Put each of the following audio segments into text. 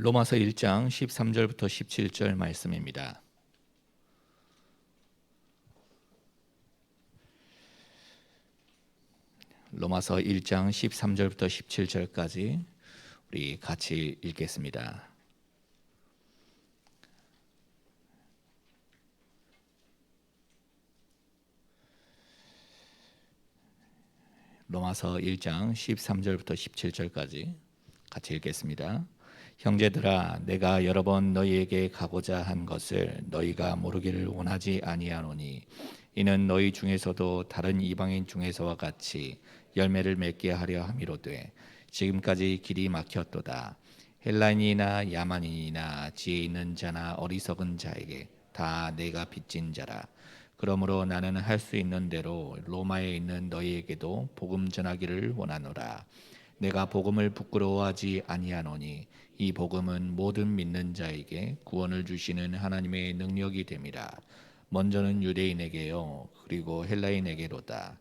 로마서 1장 13절부터 17절 말씀입니다. 로마서 1장 13절부터 17절까지 우리 같이 읽겠습니다. 로마서 1장 13절부터 17절까지 같이 읽겠습니다. 형제들아, 내가 여러 번 너희에게 가고자 한 것을 너희가 모르기를 원하지 아니하노니 이는 너희 중에서도 다른 이방인 중에서와 같이 열매를 맺게 하려 함이로되 지금까지 길이 막혔도다. 헬라인이나 야만인이나 지혜 있는 자나 어리석은 자에게 다 내가 빚진 자라. 그러므로 나는 할 수 있는 대로 로마에 있는 너희에게도 복음 전하기를 원하노라. 내가 복음을 부끄러워하지 아니하노니 이 복음은 모든 믿는 자에게 구원을 주시는 하나님의 능력이 됨이라. 먼저는 유대인에게요 그리고 헬라인에게로다.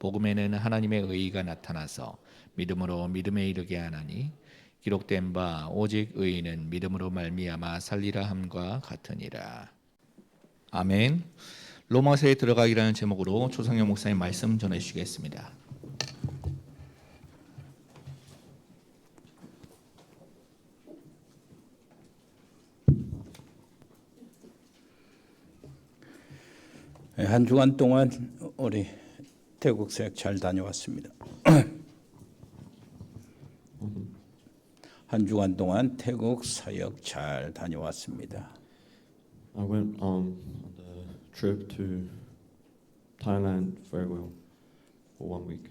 복음에는 하나님의 의의가 나타나서 믿음으로 믿음에 이르게 하나니 기록된 바 오직 의인은 믿음으로 말미암아 살리라 함과 같으니라. 아멘. 로마서에 들어가기라는 제목으로 조성영 목사님 말씀 전해주시겠습니다. 한 주간 동안 우리 태국 사역 잘 다녀왔습니다. 한 주간 동안 태국 사역 잘 다녀왔습니다. I went on the trip to Thailand very well for 1 week.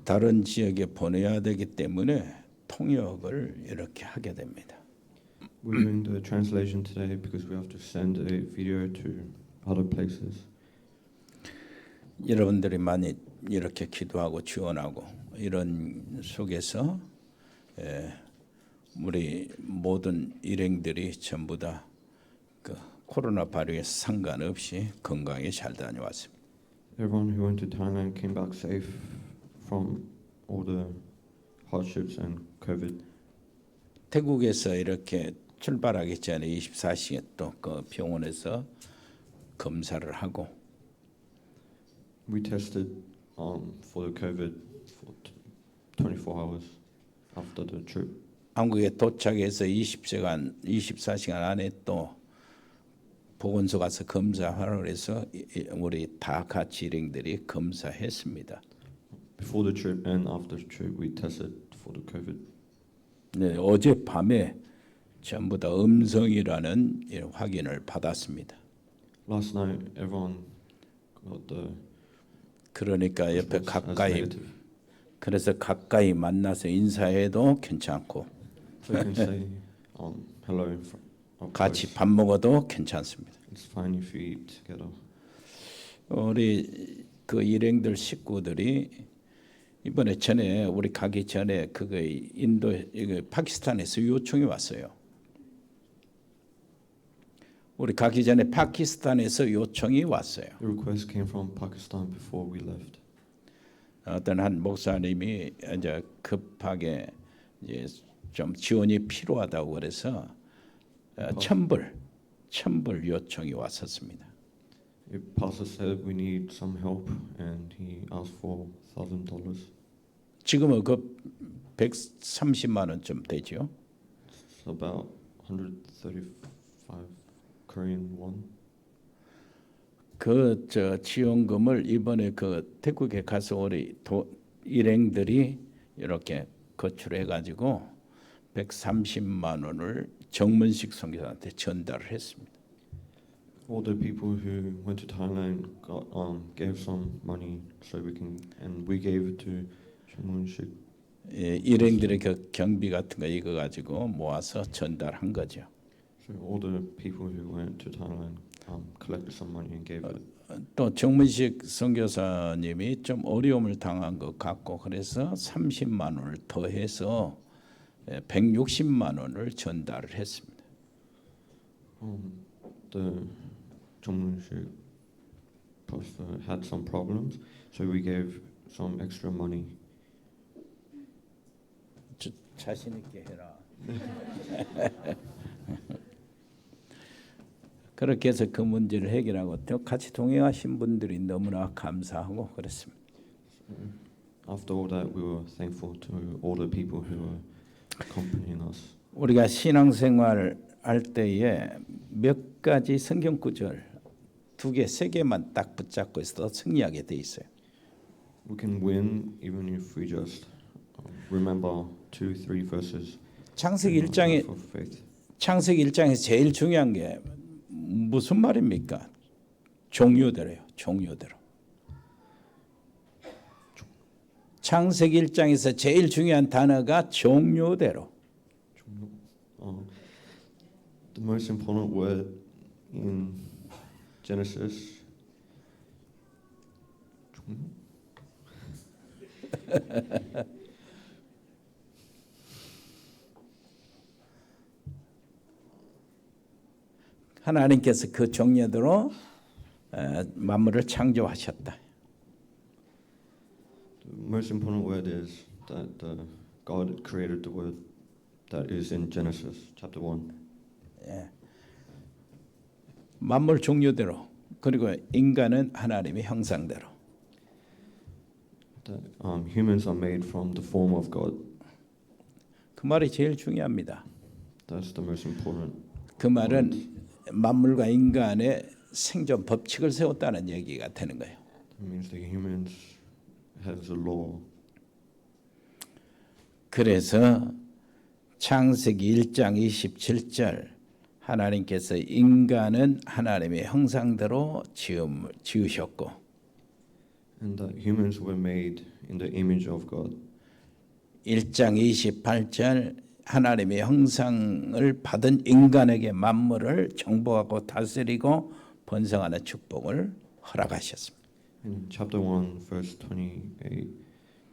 다른 지역에 보내야 되기 때문에 통역을 이렇게 하게 됩니다. We're doing the translation today because we have to send a video to other places. 여러분들이 많이 이렇게 기도하고 지원하고 이런 속에서 우리 모든 일행들이 전부 다 그 코로나 바이러스에 상관없이 건강히 잘 다녀왔습니다. Everyone who went to Thailand came back safe from all the hardships and COVID. 태국에서 이렇게 출발하기 전에 24시간 또 그 병원에서 검사를 하고 We tested for the COVID for 24 hours after the trip. 한국에 도착해서 24시간 안에 또 보건소 가서 검사하라 그래서 우리 다 같이 일행들이 검사했습니다. Before the trip and after the trip, we tested for the COVID. 네, 어젯밤에 전부 다 음성이라는 확인을 받았습니다. Last night, everyone got the 그러니까 옆에 response as 가까이 negative. 그래서 가까이 만나서 인사해도 괜찮고 So you can say hello in front. 같이 밥 먹어도 괜찮습니다. It's fine if you eat together. 우리 그 일행들 식구들이 이번에 전에 우리 가기 전에 그거 인도 파키스탄에서 요청이 왔어요. 우리 가기 전에 파키스탄에서 요청이 왔어요. The request came from Pakistan before we left. 어떤 한 목사님이 이제 급하게 이제 좀 지원이 필요하다고 그래서 천불 요청이 왔었습니다. The pastor said we need some help, and he asked for $1,000. 지금은 그 130만 원쯤 되죠. It's about 135 Korean won. 그 지원금을 이번에 그 태국에 가서 우리 일행들이 이렇게 거출해 가지고 130만 원을 정문식 선교사한테 전달을 했습니다. All the people who went to Thailand got gave some money so we gave it to Chungmun-sik. 일행들의 그 경비 같은 거 이거 가지고 모아서 전달한 거죠. So all the people who went to Thailand collected some money and gave it. 또 정문식 선교사님이 좀 어려움을 당한 것 같고 그래서 30만 원을 더해서 160만 원을 전달을 했습니다. The Chungmun-sik pastor had some problems, so we gave some extra money. 자신 있게 해라. 그렇게 해서 그 문제를 해결하고 또 같이 동행하신 분들이 너무나 감사하고 그랬습니다. After all that, we were thankful to all the people who were accompanying us. 우리가 신앙생활 할 때에 몇 가지 성경 구절 2개, 3개만 딱 붙잡고 있어도 승리하게 돼 있어요. We can win even if we just remember 2-3 verses. 창세기 1장에 for faith. 창세기 1장에서 제일 중요한 게 무슨 말입니까? 종류대로요. 종류대로. 창세기 1장에서 제일 중요한 단어가 종류대로. The most important word in Genesis. 하나님께서 그 종류대로 만물을 창조하셨다. The most important word is that God created the word that is in Genesis chapter 1. 만물 종류대로 그리고 인간은 하나님의 형상대로. That humans are made from the form of God. 그 말이 제일 중요합니다. That's the most important. 그 말은 만물과 인간의 생존 법칙을 세웠다는 얘기가 되는 거예요. It means the humans has a law. 그래서 창세기 1장 27절 하나님께서 인간은 하나님의 형상대로 지으셨고 And that humans were made in the image of God. 1장 28절 하나님의 형상을 받은 인간에게 만물을 정복하고 다스리고 번성하는 축복을 허락하셨습니다. In chapter 1 verse 28,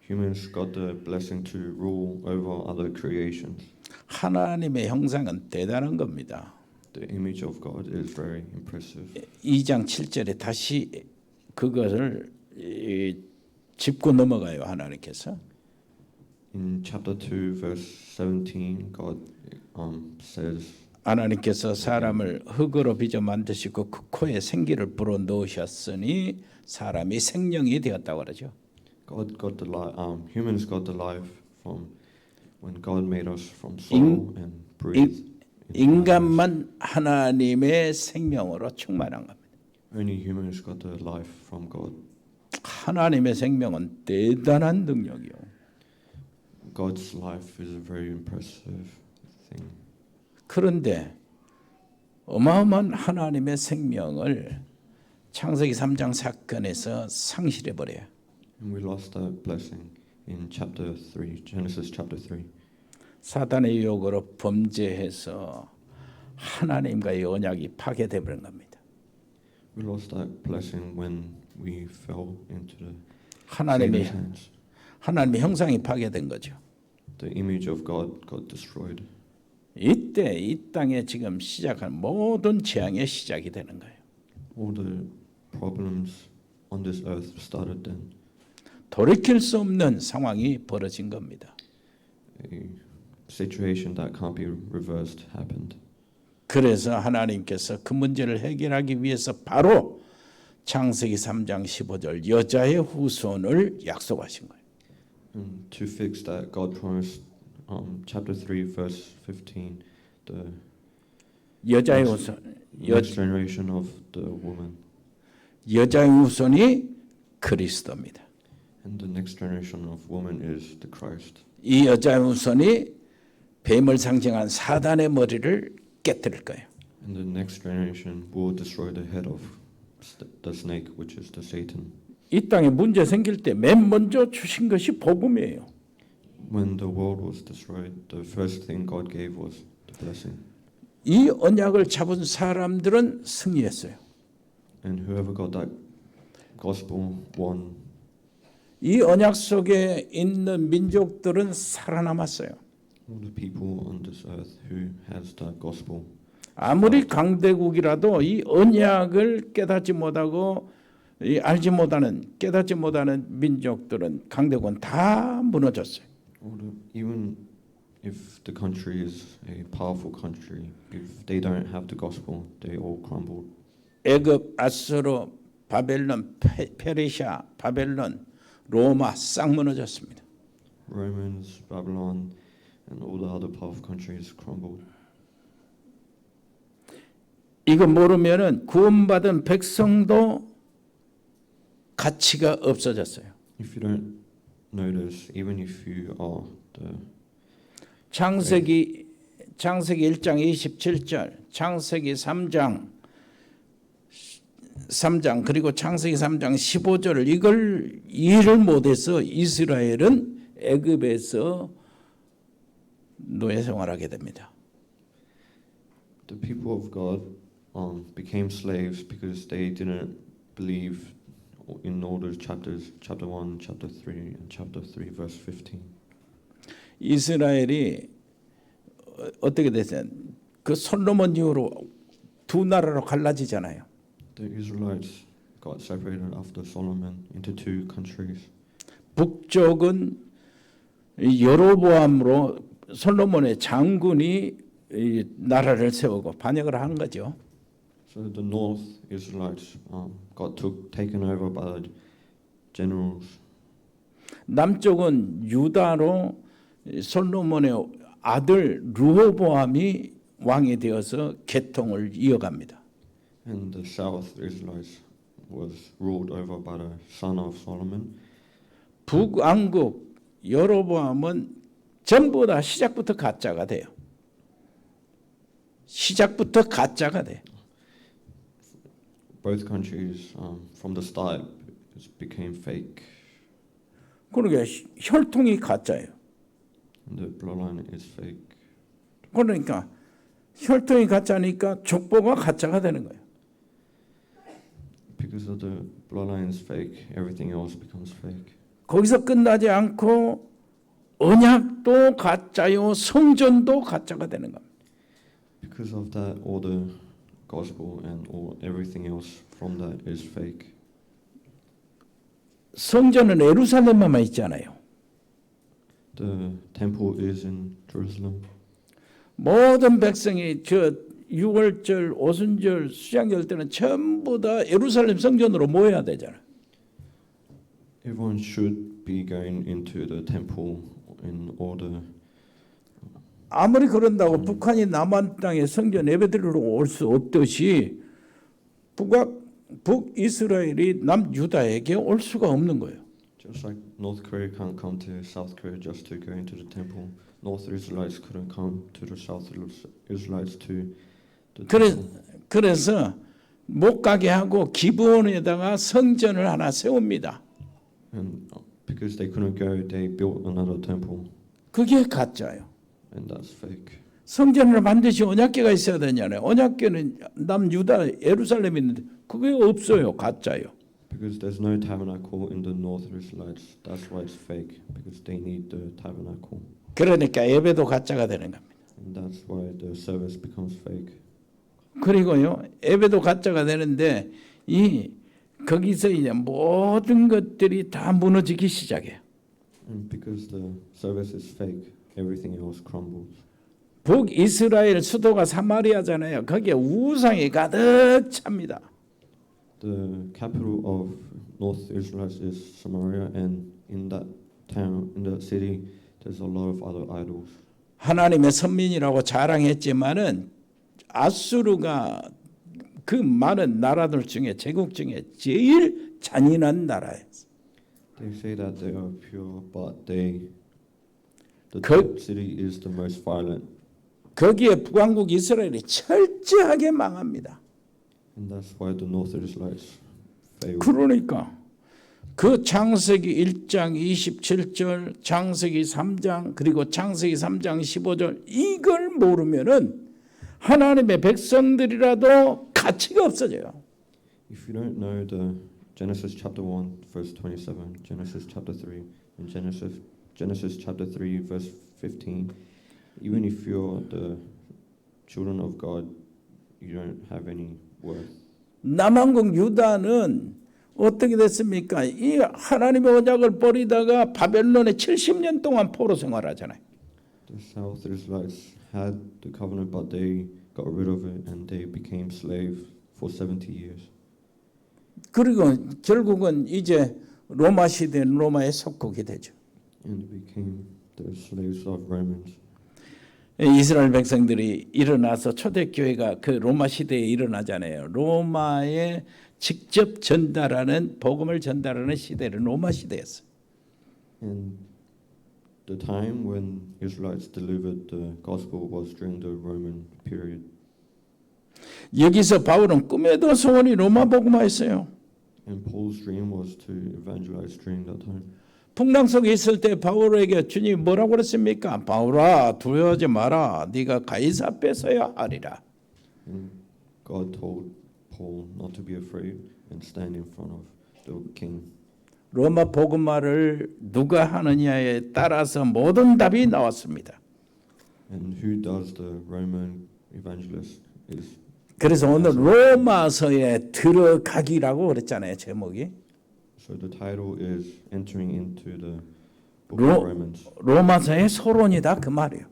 humans got the blessing to rule over other creations. 하나님의 형상은 대단한 겁니다. The image of God is very impressive. 2장 7절에 다시 그것을 짚고 넘어가요. 하나님께서. In chapter 2 verse 17, God says 하나님께서 사람을 흙으로 빚어 만드시고 그 코에 생기를 불어 넣으셨으니 사람이 생명이 되었다고 그러죠. God got the humans got the life from when God made us from soul and breathed. 인간만 하나님의 생명으로 충만한 겁니다. Only humans got the life from God. 하나님의 생명은 대단한 능력이요. God's life is a very impressive thing. 그런데 어마어마한 하나님의 생명을 창세기 3장 사건에서 상실해 버려요. And we lost that blessing in chapter 3, Genesis chapter 3. 사단의 유혹으로 범죄해서 하나님과의 언약이 파괴돼 버린 겁니다. We lost that blessing when we fell into the 하나님의 Satan's hands. 하나님의 형상이 파괴된 거죠. The image of God got destroyed. 이때 이 땅에 지금 시작한 모든 재앙의 시작이 되는 거예요. All the problems on this earth started then. 돌이킬 수 없는 상황이 벌어진 겁니다. A situation that can't be reversed happened. 그래서 하나님께서 그 문제를 해결하기 위해서 바로 창세기 3장 15절 여자의 후손을 약속하신 거예요. And to fix that, God promised chapter 3 verse 15 the 여자의 후손 next generation of the woman. 여자의 후손이 그리스도입니다. And the next generation of woman is the Christ. 이 여자의 후손이 뱀을 상징한 사단의 머리를 깨뜨릴 거예요. And the next generation will destroy the head of the snake, which is the Satan. 이 땅에 문제 생길 때 맨 먼저 주신 것이 복음이에요. When the world was destroyed, the first thing God gave was the blessing. 이 언약을 잡은 사람들은 승리했어요. And whoever got that gospel won. 이 언약 속에 있는 민족들은 살아남았어요. All the people on this earth who has that gospel. 아무리 강대국이라도 이 언약을 깨닫지 못하고 알지 못하는 깨닫지 못하는 민족들은 강대국은 다 무너졌어요. Even If the country is a powerful country, if they don't have the gospel, they all crumbled. 애굽, 아수르, 바벨론, 페르시아, 바벨론, 로마 싹 무너졌습니다. Romans, Babylon, and all the other powerful countries crumbled. 이거 모르면은 구원받은 백성도 가치가 없어졌어요. If you don't know this, even if you are the 창세기 1장 27절, 창세기 3장 그리고 창세기 3장 15절을 이걸 이해를 못해서 이스라엘은 애굽에서 노예 생활하게 됩니다. the people of God became slaves because they didn't believe in all the chapters, chapter 1, chapter 3, and chapter 3, verse 15. 이스라엘이 어떻게 됐어요? 그 솔로몬 이후로 두 나라로 갈라지잖아요. The Israelites got separated after Solomon into two countries. 북쪽은 여로보암으로 솔로몬의 장군이 이 나라를 세우고 반역을 한 거죠. So the north Israelites got taken over by the generals. 남쪽은 유다로 솔로몬의 아들 르호보암이 왕이 되어서 계통을 이어갑니다. And the south Israelites was ruled over by the son of Solomon. 북왕국 여로보암은 전부 다 시작부터 가짜가 돼요. 시작부터 가짜가 돼. Both countries, from the start, it became fake. 그러니까 혈통이 가짜예요. And the bloodline is fake. 그러니까 혈통이 가짜니까 족보가 가짜가 되는 거예요. Because of the bloodline is fake, everything else becomes fake. 거기서 끝나지 않고 언약도 가짜요, 성전도 가짜가 되는 겁니다. Because of that, all the gospel and everything else from that is fake. 성전은 예루살렘만 있잖아요. The temple is in Jerusalem. 모든 백성이 저 6월절, 오순절, 수장절 때는 전부 다 예루살렘 성전으로 모여야 되잖아요. Everyone should be going into the temple in order. 아무리 그런다고 북한이 남한 땅에 성전 예배드리러 올 수 없듯이 북이스라엘이 남유다에게 올 수가 없는 거예요. Just like North Korea can't come to South Korea just to go into the temple, North Israelites couldn't come to the South Israelites to the temple. 그래서 못 가게 하고 기브온에다가 성전을 하나 세웁니다. And because they couldn't go, they built another temple, 그게 가짜예요. and that's fake. 성전을 반드시 언약궤가 있어야 되잖아요. 언약궤는 남유다 예루살렘에 있는데 그게 없어요. 가짜예요. Because there's no tabernacle in the North Israelites, that's why it's fake. Because they need the tabernacle, 그러니까 예배도 가짜가 되는 겁니다. and that's why the service becomes fake. 그리고요 예배도 가짜가 되는데 이 거기서 이제 모든 것들이 다 무너지기 시작해요. And because the service is fake, everything else crumbles. 북이스라엘 수도가 사마리아잖아요. 거기에 우상이 가득 찹니다. The capital of North Israelites is Samaria, and in that town, in that city, there's a lot of other idols. 하나님의 선민이라고 자랑했지만은 아수르가 그 많은 나라들 중에 제국 중에 제일 잔인한 나라예요. They say that they are pure, but the 그- city is the most violent, 거기에 북왕국 이스라엘이 철저하게 망합니다. and that's why the North Israelites fail. 그러니까 그 창세기 1장 27절, 창세기 3장 그리고 창세기 3장 15절 이걸 모르면은 하나님의 백성들이라도 가치가 없어져요. If you don't know the Genesis chapter 1 verse 27, Genesis chapter 3, and Genesis chapter 3 verse 15, even if you're the children of God, you don't have any worth. 남왕국 유다는 어떻게 됐습니까? 이 하나님의 언약을 버리다가 바벨론에 70년 동안 포로 생활하잖아요. The South Israelites had the covenant, but they got rid of it and they became slave for 70 years. 그리고 결국은 이제 로마 시대는 로마에 속국이 되죠. And became the slaves of Romans. 이스라엘 백성들이 일어나서 초대교회가 그 로마 시대에 일어나잖아요. 로마에 직접 전달하는 복음을 전달하는 시대는 로마 시대였어요. And the time when Israelites delivered the gospel was during the Roman period. 여기서 바울은 꿈에도 소원이 로마 복음화였어요. And Paul's dream was to evangelize during that time. 풍랑 속에 있을 때 바울에게 주님이 뭐라고 그랬습니까? 바울아 두려워하지 마라. 네가 가이사 앞에서야 하리라. And God told Paul not to be afraid and stand in front of the king. 로마 복음화를 누가 하느냐에 따라서 모든 답이 나왔습니다. And who does the Roman evangelist is. 그래서 오늘 로마서에 들어가기라고 그랬잖아요. 제목이. So the title is entering into the book 로- of Romans. 로마서의 서론이다 그 말이에요.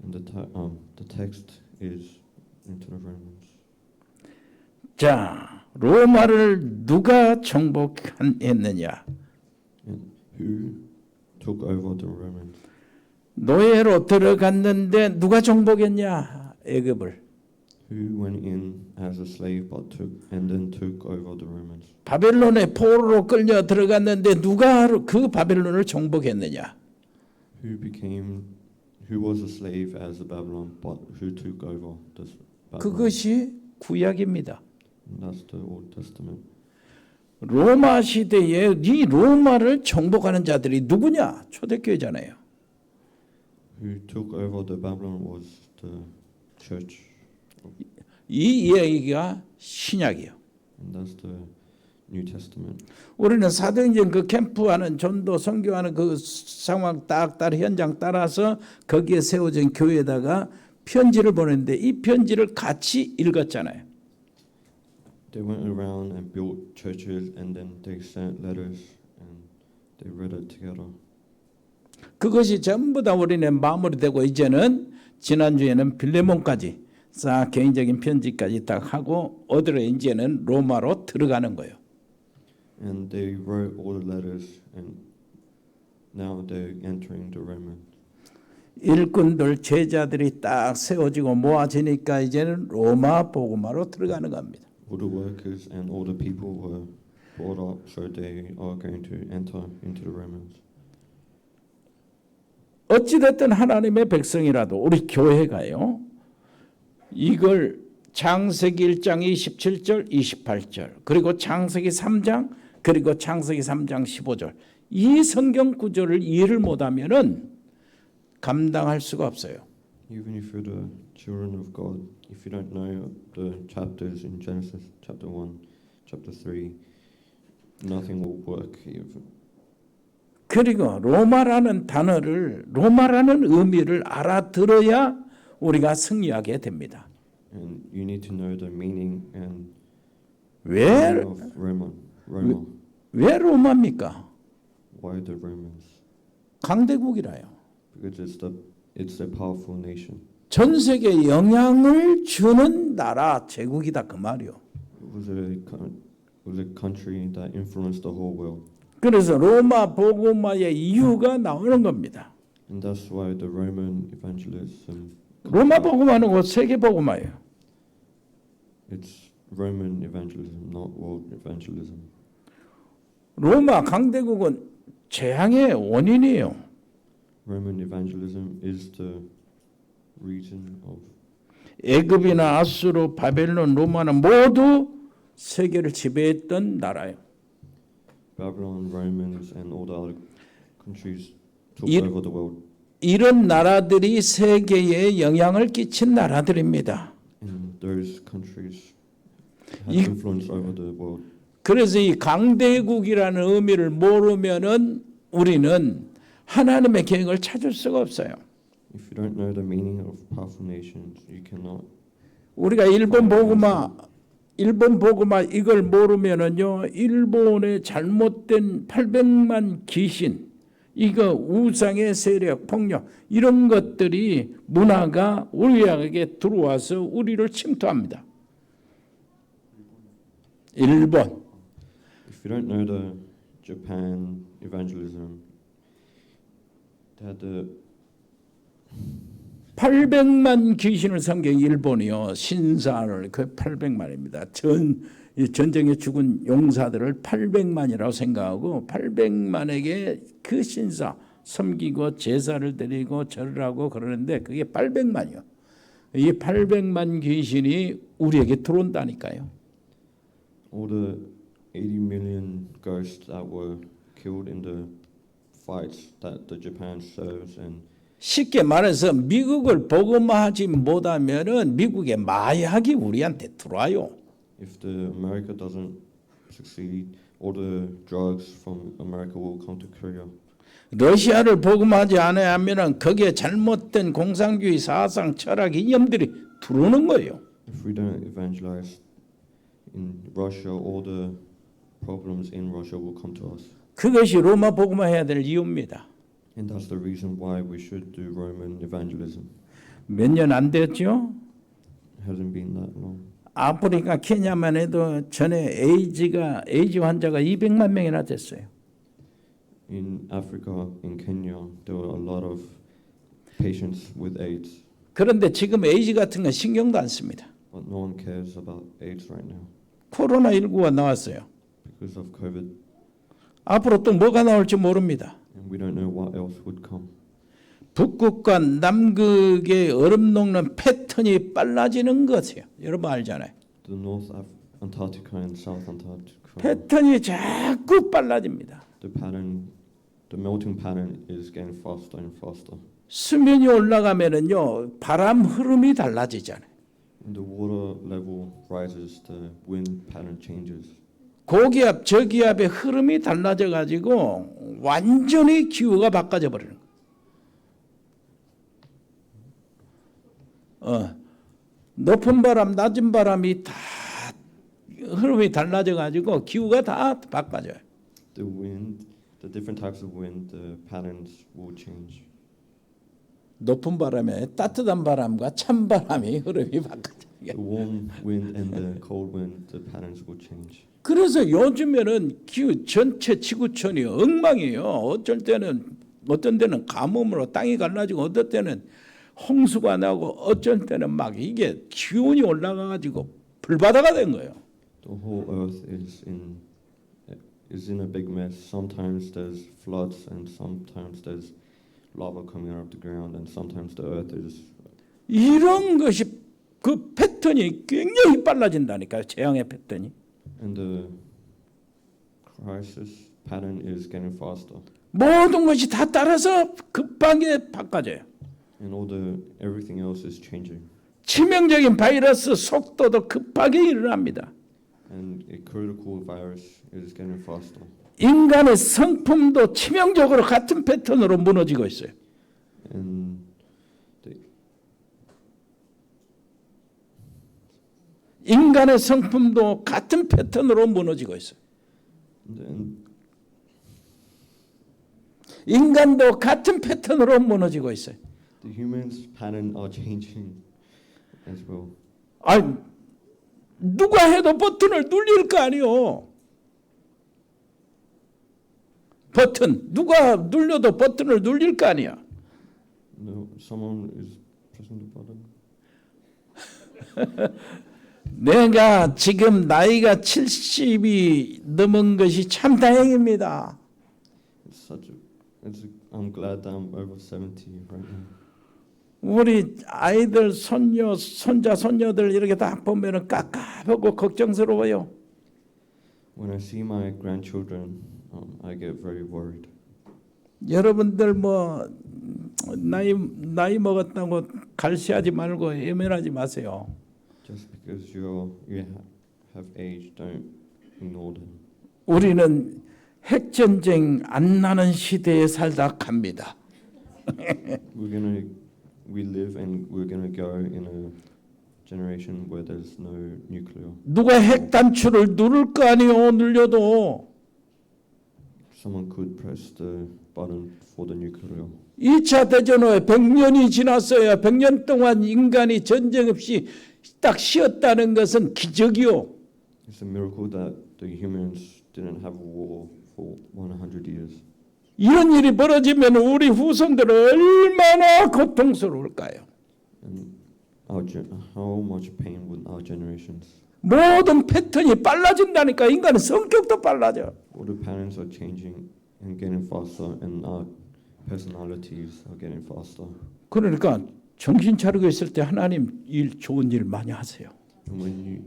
And the text is into the Romans. 자, 로마를 누가 정복했느냐? And who took over the Romans? 노예로 들어갔는데 누가 정복했냐? 애굽을. Who went in as a slave but then took over the Romans? 바벨론의 포로로 끌려 들어갔는데 누가 그 바벨론을 정복했느냐? Who was a slave as a Babylon but who took over this Babylon? 그것이 구약입니다. And that's the Old Testament. 로마 시대에 이 로마를 정복하는 자들이 누구냐? 초대교회잖아요. Who took over the Babylon was the church. 이 이야기가 신약이에요. And that's the New Testament. 우리는 사도행전 그 캠프하는 전도 선교하는 그 상황 딱 따라 현장 따라서 거기에 세워진 교회에다가 편지를 보냈는데 이 편지를 같이 읽었잖아요. They went around and built churches and then they sent letters and they read it together. 그것이 전부 다 우리는 마무리되고 이제는 지난주에는 빌레몬까지 싹 개인적인 편지까지 딱 하고 어디로 이제는 로마로 들어가는 거예요. And they wrote all the letters and now they're entering the Roman. 일꾼들 제자들이 딱 세워지고 모아지니까 이제는 로마 복음화로 들어가는 겁니다. All the workers and all the people were brought up, so they are going to enter into the Romans. 어찌됐든 하나님의 백성이라도 우리 교회가요. 이걸 창세기 1장 27절 28절 그리고 창세기 3장 그리고 창세기 3장 15절 이 성경 구절을 이해를 못하면은 감당할 수가 없어요. Even if you're the children of God, if you don't know the chapters in Genesis chapter 1, chapter 3, nothing will work. 그리고 로마라는 단어를 로마라는 의미를 알아들어야 우리가 승리하게 됩니다. And you need to know the meaning and 왜, meaning of Roma. 왜 로마입니까? Why the Romans? 강대국이라요. Because it's a powerful nation. 전 세계에 영향을 주는 나라 제국이다 그 말이요. It was a country that influenced the whole world. 그래서 로마 복음화의 이유가 나오는 겁니다. And that's why the Roman evangelism. 로마 복음화는 곧 세계 복음화예요. It's Roman evangelism, not world evangelism. 로마 강대국은 재앙의 원인이에요. Roman evangelism is the reason of. 애굽이나 아수르, 바벨론, 로마는 모두 세계를 지배했던 나라예요. Babylon, Romans, and all the other countries took 이- over the world. 이런 나라들이 세계에 영향을 끼친 나라들입니다. And those countries had 이- influence over the world. 그래서 이 강대국이라는 의미를 모르면은 우리는 하나님의 계획을 찾을 수가 없어요. If you don't know the meaning of powerful nations, you cannot. 우리가 일본 복음화 이걸 모르면은요 일본의 잘못된 800만 귀신 이거 우상의 세력, 폭력 이런 것들이 문화가 우리에게 들어와서 우리를 침투합니다. 일본 If you don't know the Japan evangelism, they had the 800만 귀신을 섬긴 일본이요. 신사를 그 800만입니다. 전쟁에 죽은 용사들을 800만이라고 생각하고 800만에게 그 신사 섬기고 제사를 드리고 절을 하고 그러는데 그게 800만이요. 이 800만 귀신이 우리에게 들어온다니까요. all the 80 million ghosts that were killed in the fights that the Japan serves, and 쉽게 말해서 미국을 복음화하지 못하면은 미국의 마약이 우리한테 들어와요. if the America doesn't succeed, all the drugs from America will come to Korea. 러시아를 복음하지 않아야 하면은 거기에 잘못된 공산주의 사상, 철학, 이념들이 들어오는 거예요. If we don't evangelize in Russia, all the problems in Russia will come to us. 그것이 로마 복음화해야 될 이유입니다. And that's the reason why we should do Roman evangelism. 몇 년 안 됐죠? It hasn't been that long. 아프리카 케냐만 해도 전에 에이즈 환자가 200만 명이나 됐어요. In Africa, in Kenya, there were a lot of patients with AIDS, 그런데 지금 에이즈 같은 건 신경도 안 씁니다. but no one cares about AIDS right now 코로나19가 나왔어요. because of COVID, 앞으로 또 뭐가 나올지 모릅니다. and we don't know what else would come. 북극과 남극의 얼음 녹는 패턴이 빨라지는 것이에요. 여러분 알잖아요. The Antarctica and South Antarctica, 패턴이 자꾸 빨라집니다. the melting pattern is getting faster and faster. 수면이 올라가면은요 바람 흐름이 달라지잖아요. When the water level rises, the wind pattern changes. 고기압, 저기압의 흐름이 달라져 가지고 완전히 기후가 바꿔져 버리는 거예요. 높은 바람, 낮은 바람이 다 흐름이 달라져 가지고 기후가 다 바꿔져요. The wind, the different types of wind, the patterns will change. 높은 바람에 따뜻한 바람과 찬 바람이 흐름이 바꿔져요. The warm wind and the cold wind, the patterns will change. 그래서 요즘에는 기후 전체 지구촌이 엉망이에요. 어쩔 때는 어떤 데는 가뭄으로 땅이 갈라지고 어떤 때는 홍수가 나고 어쩔 때는 막 이게 기온이 올라가 가지고 불바다가 된 거예요. The whole earth is in a big mess. Sometimes there's floods, and sometimes there's lava coming out of the ground, and sometimes the earth is. 이런 것이 그 패턴이 굉장히 빨라진다니까요. 재앙의 패턴이. And the crisis pattern is getting faster. 모든 것이 다 따라서 급하게 바꿔져요. And everything else is changing. 치명적인 바이러스 속도도 급하게 일어납니다. And a critical virus is getting faster. 인간의 성품도 치명적으로 같은 패턴으로 무너지고 있어요. And 인간의 성품도 같은 패턴으로 무너지고 있어요. 인간도 같은 패턴으로 무너지고 있어요. The humans' pattern are changing as well. 아, 누가 해도 버튼을 눌릴 거 아니요. 버튼 누가 눌려도 버튼을 눌릴 거 아니야. No, someone is pressing the button. 내가 지금 나이가 70이 넘은 것이 참 다행입니다. I'm glad that I'm over 70 right now. 우리 아이들, 손녀, 손자, 손녀들 이렇게 다 보면은 깝깝하고 걱정스러워요. When I see my grandchildren, I get very worried. 여러분들 뭐 나이 먹었다고 갈시하지 말고 외면하지 마세요. Just because you have age, don't ignore them. 우리는 핵전쟁 안 나는 시대에 살다 갑니다. We live and we're gonna go in a generation where there's no nuclear. 누가 핵 단추를 누를 거 아니요. 눌려도 someone could press the button for the nuclear. 2차 대전 후에 100년이 지났어요. 100년 동안 인간이 전쟁 없이 딱 쉬었다는 것은 기적이요. It's a miracle that the humans didn't have a war for 100 years. 이런 일이 벌어지면 우리 후손들은 얼마나 고통스러울까요? And how much pain would our generations? 모든 패턴이 빨라진다니까. 인간의 성격도 빨라져. All the patterns are changing and getting faster, and our personalities are getting faster. 그러니까 정신 차리고 있을 때 하나님 일 좋은 일 많이 하세요. And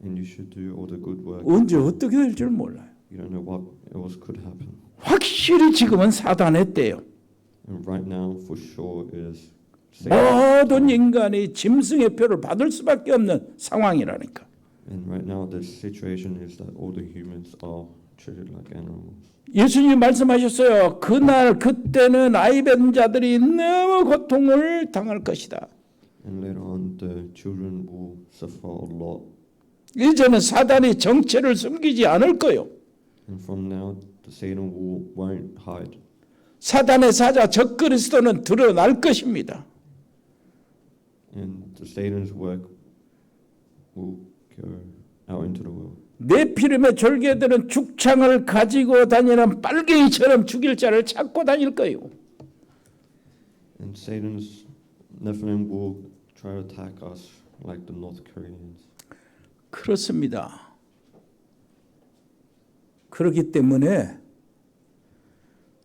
you should do all the good work. 언제 어떻게 될 줄 몰라요. You don't know what else could happen. 확실히 지금은 사단의 때요. And right now, for sure, is Satan. 모든 인간이 짐승의 표를 받을 수밖에 없는 상황이라니까. And right now, the situation is that all the humans are treated like animals. 예수님이 말씀하셨어요. 그날 그때는 아이벤 자들이 너무 고통을 당할 것이다. And later on, the children will suffer a lot. 이제는 사단이 정체를 숨기지 않을 거요. And from now, the Satan won't hide. 사단의 사자 적그리스도는 드러날 것입니다. And the Satan's work will go out into the world. 네피림의 졸개들은 죽창을 가지고 다니는 빨갱이처럼 죽일 자를 찾고 다닐 거예요. And Satan's Nephilim will try to attack us like the North Koreans. 그렇습니다. 그렇기 때문에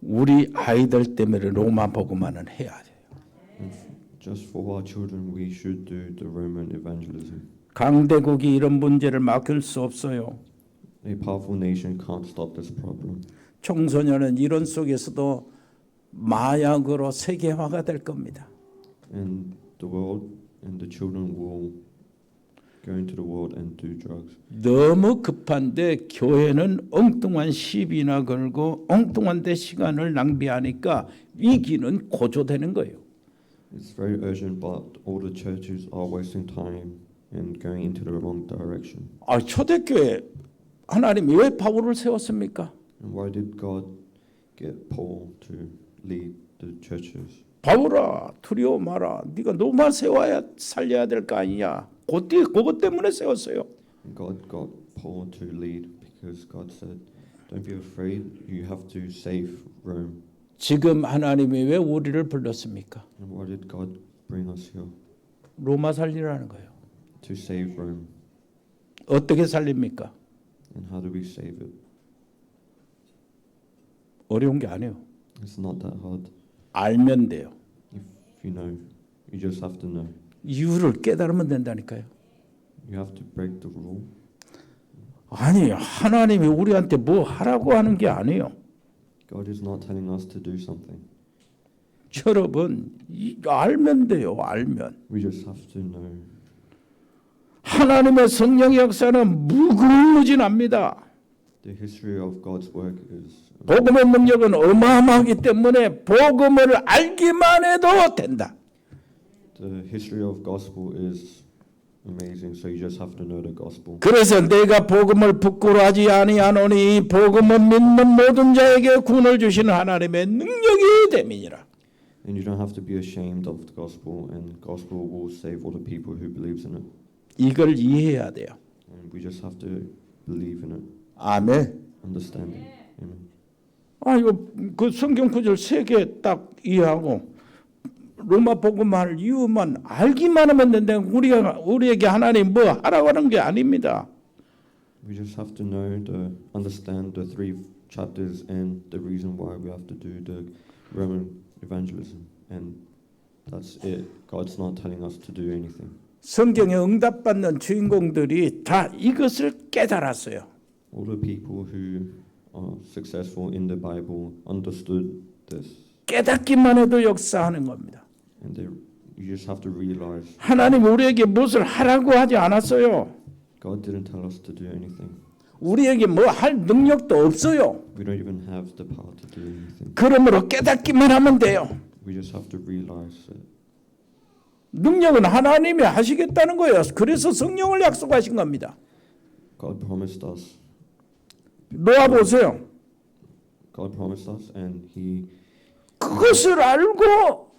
우리 아이들 때문에 로마 복음화는 해야 돼요. Just for our children, we should do the Roman evangelism. 강대국이 이런 문제를 막을 수 없어요. A powerful nation can't stop this problem. 청소년은 이런 속에서도 마약으로 세계화가 될 겁니다. And the world and the children will go into the world and do drugs. 너무 급한데 교회는 엉뚱한 시비나 걸고 엉뚱한 데 시간을 낭비하니까 위기는 고조되는 거예요. It's very urgent, but all the churches are wasting time and going into the wrong direction. 초대교회 하나님이 왜 바울을 세웠습니까? And why did God get Paul to lead the churches? 바울아 두려워 마라. 네가 노마 세워야 살려야 될 거 아니냐. 그것 때문에 세웠어요. And God got Paul to lead because God said, "Don't be afraid. You have to save Rome." 지금 하나님이 왜 우리를 불렀습니까? And why did God bring us here? 로마 살리라는 거예요. To save Rome. 어떻게 살립니까? And how do we save it? 어려운 게 아니에요. It's not that hard. 알면 돼요. If you know, you just have to know. 이유를 깨달으면 된다니까요. You have to break the rule. 아니 하나님이 우리한테 뭐 하라고 하는 게 아니에요. God is not telling us to do something. 여러분 알면 돼요. 알면. We just have to know. 하나님의 성령의 역사는 무궁무진합니다. The history of God's work is 복음의 능력은 어마어마하기 때문에 복음을 알기만 해도 된다. the history of gospel is amazing. So you just have to know the gospel. 그래서 내가 복음을 부끄러워하지 아니하노니 복음은 믿는 모든 자에게 구원을 주시는 하나님의 능력이 됨이니라. And you don't have to be ashamed of the gospel, and gospel will save all the people who believes in it. 이걸 이해해야 돼요. And we just have to believe in it, 아멘. understand it. Amen. 이거 그 성경 구절 3개 딱 이해하고 로마 복음할 이유만 알기만 하면 된다. 우리에게 하나님 뭐 하라고 하는 게 아닙니다. We just have to know understand the 3 chapters and the reason why we have to do the Roman evangelism, and that's it. God's not telling us to do anything. 성경에 응답받는 주인공들이 다 이것을 깨달았어요. All the people who are successful in the Bible understood this, 깨닫기만 해도 역사하는 겁니다. and you just have to realize 하나님 우리에게 무엇을 하라고 하지 않았어요. God didn't tell us to do anything. 우리에게 뭐 할 능력도 없어요. We don't even have the power to do anything. 그러므로 깨닫기만 하면 돼요. We just have to realize it. 능력은 하나님이 하시겠다는 거예요. 그래서 성령을 약속하신 겁니다. God promised us. 놓아 보세요. God promised us, and He 그것을 알고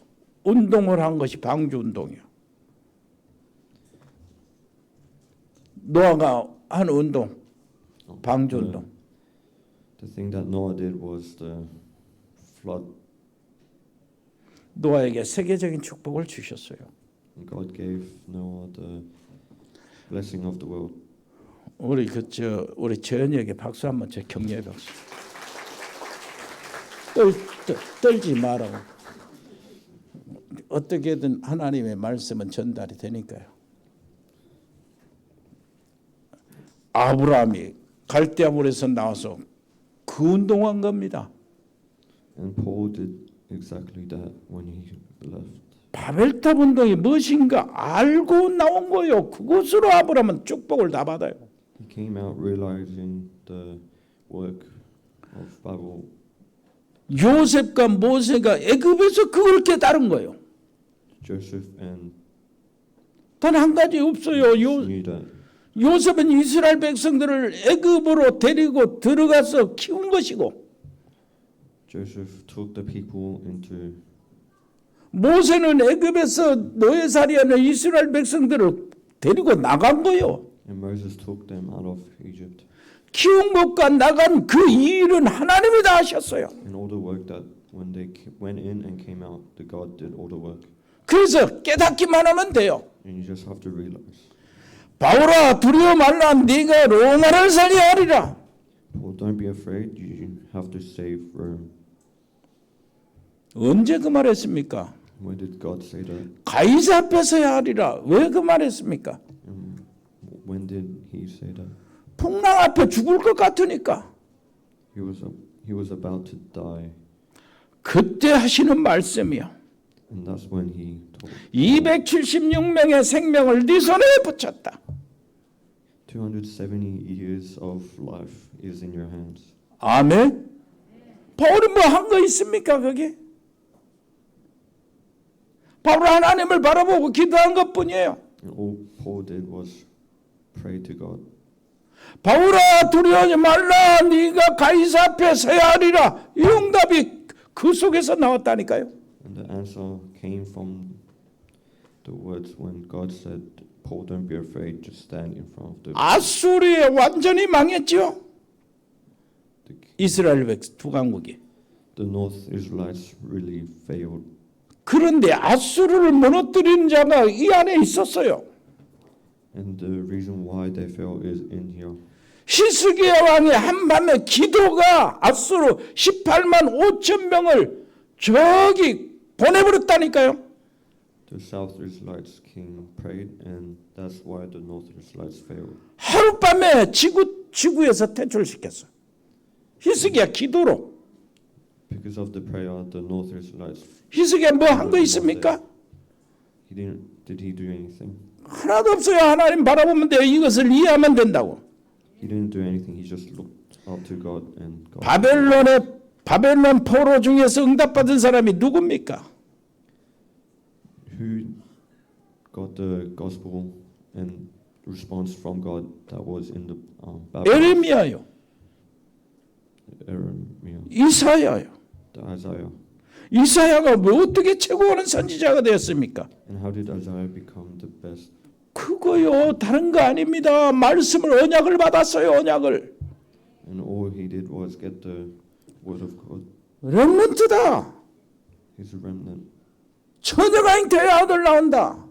운동을 한 것이 방주 운동이요. 노아가 한 운동, 방주 운동. the thing that Noah did was the flood. 노아에게 세계적인 축복을 주셨어요. And God gave Noah the blessing of the world. 우리 재현이에게 박수 한번 쳐. 격려의 박수. 떨지 말라고. 어떻게든 하나님의 말씀은 전달이 되니까요. 아브라함이 갈대아물에서 나와서 그 운동한 겁니다. And Paul did exactly that when he left. 바벨탑 운동이 무엇인가 알고 나온 거예요. 그것으로 아브라함은 축복을 다 받아요. He came out realizing the work of Babel. 요셉과 모세가 애굽에서 그걸 깨달은 거예요. Joseph and 단 한 가지 없어요. knew that 요셉은 이스라엘 백성들을 애굽으로 데리고 들어가서 키운 것이고 Joseph took the people into 모세는 애굽에서 노예살이하는 이스라엘 백성들을 데리고 나간 거예요. and Moses took them out of Egypt. 키운 것과 나간 그 일은 하나님이 다 하셨어요. And all the work that when they went in and came out, the God did all the work. 그래서 깨닫기만 하면 돼요. And you just have to realize. 바울아 두려워 말라 네가 로마를 살리하리라. Paul, don't be afraid. You have to save Rome. 언제 그 말했습니까? When did God say that? 가이사 앞에 서야 하리라. 왜 그 말했습니까? When did He say that? 풍랑 앞에 죽을 것 같으니까. He was about to die, 그때 하시는 말씀이요. and that's when He told. 276명의 생명을 네 손에 붙였다. 270 years of life is in your hands. 아멘. 바울이 뭐 한 거 있습니까 거기? 바울은 하나님을 바라보고 기도한 것뿐이에요. And all Paul did was pray to God. 바울아 두려워하지 말라 네가 가이사 앞에 서야 하리라. 이 응답이 그 속에서 나왔다니까요. And the answer came from the words when God said, Paul, don't be afraid, just stand in front of the 아수르에 완전히 망했죠. 이스라엘 두 강국이. The North Israelites really failed. 그런데 아수르를 무너뜨리는 자가 이 안에 있었어요. And the reason why they fell is in here. 히스기야 왕의 한밤의 기도가 아수르 18만 5천 명을 저기 보내버렸다니까요. The South Israelites king prayed, and that's why the North Israelites failed. 하룻밤에 지구에서 퇴출시켰어. 히스기야 기도로. Because of the prayer, the North Israelites. 히스기야 뭐 한 거 있습니까? Did he do anything? 하나도 없어요. 하나님 바라보면 돼요. 이것을 이해하면 된다고. He didn't do anything. He just looked up to God and God. 바벨론 포로 중에서 응답받은 사람이 누굽니까? Who got the gospel and response from God that was in the Babylon? 에레미야요. 이사야요. The Isaiah. 이사야가 뭐 어떻게 최고하는 선지자가 되었습니까? And how did Isaiah become the best? 그거요 다른 거 아닙니다. 말씀을 언약을 받았어요. 언약을. And all he did was get the word of God. 렘넌트다. He's a remnant. 처녀가 잉태해야 아들 나온다.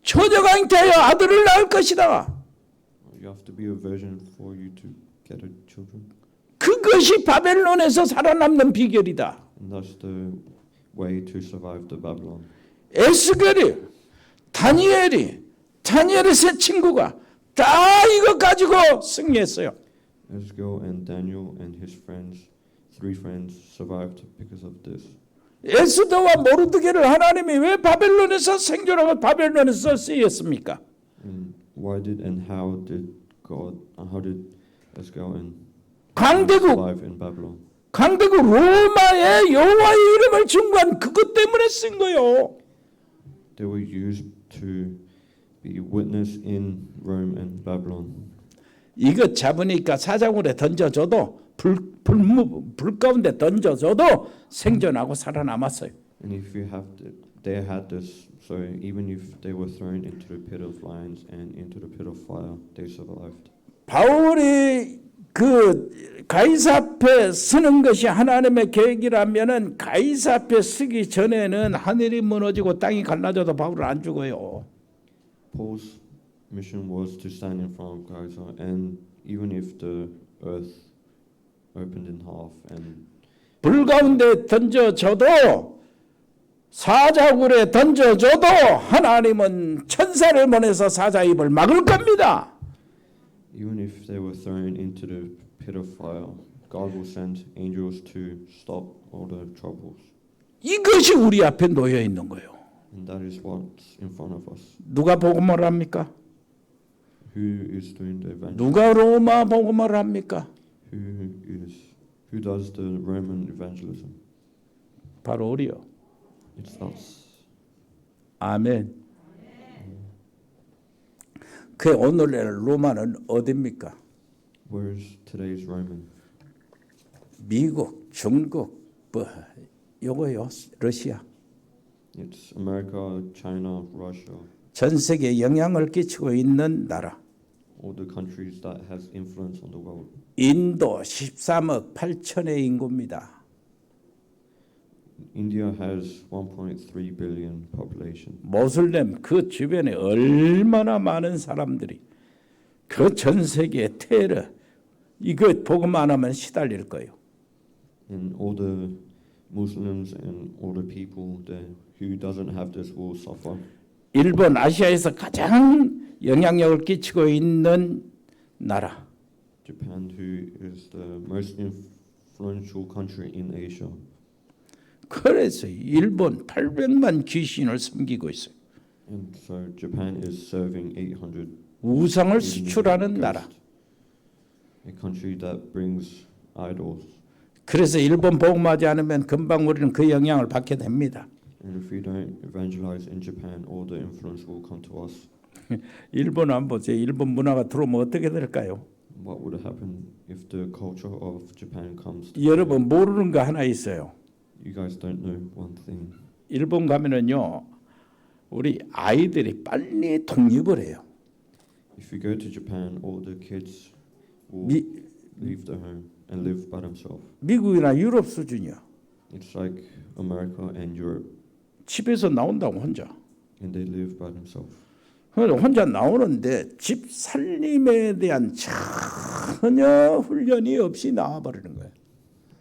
처녀가 잉태해야 아들을 낳을 것이다. You have to be a virgin for you to get a children. 그것이 바벨론에서 살아남는 비결이다. And that's the way to survive the Babylon. 에스겔이, 다니엘의 세 친구가 다 이거 가지고 승리했어요. Ezekiel and Daniel and his friends, 3 friends, survived because of this. 에스더와 모르드게를 하나님이 왜 바벨론에서 생존하고 바벨론에서 쓰였습니까? And why did and how did Ezekiel and 강대국 survive in Babylon? 강대국 로마의 여호와의 이름을 증거한 그것 때문에 쓴 거요. They were used to be witness in Rome and Babylon. 이것 잡으니까 사자굴에 던져줘도 불 가운데 던져줘도 생존하고 살아남았어요. And if you have the, they had this, so even if they were thrown into the pit of lions and into the pit of fire, they survived. 바울이 그 가이사 앞에 서는 것이 하나님의 계획이라면은 가이사 앞에 서기 전에는 하늘이 무너지고 땅이 갈라져도 바울은 안 죽어요. Paul's mission was to stand in front of Caesar, and even if the earth opened in half and 불 가운데 던져줘도 사자굴에 던져줘도 하나님은 천사를 보내서 사자 입을 막을 겁니다. even if they were thrown into the pit of fire, God will send angels to stop all the troubles. 이것이 우리 앞에 놓여 있는 거예요. And that is what's in front of us. 누가 복음을 합니까? Who is doing the evangelism? 누가 로마 복음을 합니까? Who does the Roman evangelism? 바로 우리요. It's us. 아멘. 그 오늘의 로마는 어디입니까? Where is today's Roman? 미국, 중국, 뭐 요거요. 러시아. It's America, China, Russia, 전 세계에 영향을 끼치고 있는 나라. all the countries that has influence on the world. 인도 13억 8천의 인구입니다. India has 1.3 billion population. 모슬렘 그 주변에 얼마나 많은 사람들이 그 전 세계의 테러 이거 복음 안 하면 시달릴 거예요. And all the Muslims and all the people that who doesn't have this will suffer. 일본 아시아에서 가장 영향력을 끼치고 있는 나라. Japan, who is the most influential country in Asia. 그래서 일본 800만 귀신을 섬기고 있어요. And so Japan is serving 800 우상을 수출하는 나라. a country that brings idols. 그래서 일본 복음하지 않으면 금방 우리는 그 영향을 받게 됩니다. And if we don't evangelize in Japan, all the influence will come to us. 일본 안 보세요. 일본 문화가 들어오면 어떻게 될까요? What would happen if the culture of Japan comes? To 여러분 모르는 거 하나 있어요. you guys don't know one thing. 일본 가면은요, 우리 아이들이 빨리 독립을 해요. If you go to Japan, all the kids will 미, leave the home and live by themselves. 미국이나 유럽 수준이야. It's like America and Europe, 집에서 나온다고 혼자. and they live by themselves. 혼자 나오는데 집 살림에 대한 전혀 훈련이 없이 나와버리는 거예요.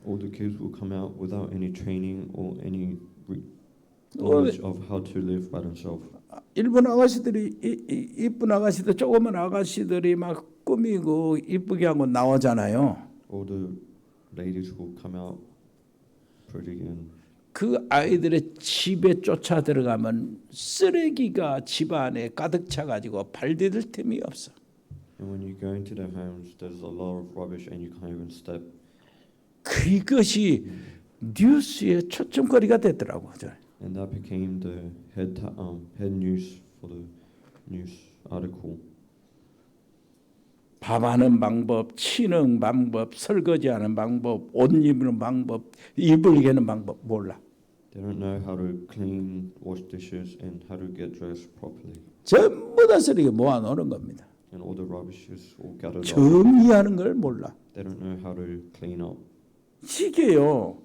All the kids will come out without any training or any knowledge of how to live by themselves. 일본 아가씨들이 이쁜 아가씨들 조그만 아가씨들이 막 꾸미고 이쁘게 하고 나오잖아요. All the ladies will come out pretty and 그 아이들의 집에 쫓아 들어가면 쓰레기가 집 안에 가득 차가지고 발 디딜 틈이 없어. and when you go into their homes, there's a lot of rubbish and you can't even step. 그것이 뉴스의 초점거리가 되더라고. And that became the head news for the news article. 밥하는 방법, 치는 방법, 설거지하는 방법, 옷 입는 방법, 이불 개는 방법 몰라. They don't know how to clean, wash dishes, and how to get dressed properly. 전부 다 쓰레기 모아놓는 겁니다. And all the rubbish is all gathered up. 정리하는 걸 몰라. They don't know how to clean up. 이게요.